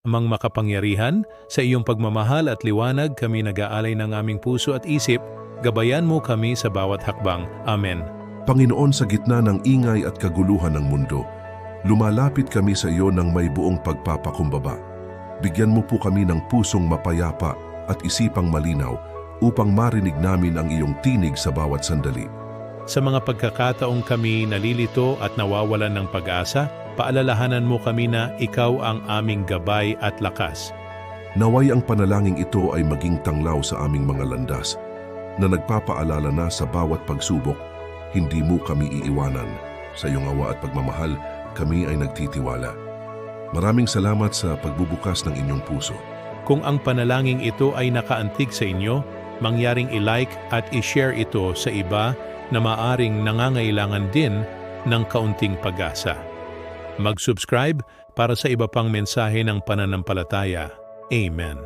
Amang makapangyarihan, sa iyong pagmamahal at liwanag kami nag-aalay ng aming puso at isip, gabayan mo kami sa bawat hakbang. Amen. Panginoon, sa gitna ng ingay at kaguluhan ng mundo, lumalapit kami sa iyo ng may buong pagpapakumbaba. Bigyan mo po kami ng pusong mapayapa at isipang malinaw upang marinig namin ang iyong tinig sa bawat sandali. Sa mga pagkakataong kami nalilito at nawawalan ng pag-asa, paalalahanan mo kami na ikaw ang aming gabay at lakas. Naway ang panalangin ito ay maging tanglaw sa aming mga landas, na nagpapaalala na sa bawat pagsubok, hindi mo kami iiwanan. Sa iyong awa at pagmamahal, kami ay nagtitiwala. Maraming salamat sa pagbubukas ng inyong puso. Kung ang panalangin ito ay nakaantig sa inyo, mangyaring i-like at i-share ito sa iba na maaring nangangailangan din ng kaunting pag-asa. Mag-subscribe para sa iba pang mensahe ng pananampalataya. Amen.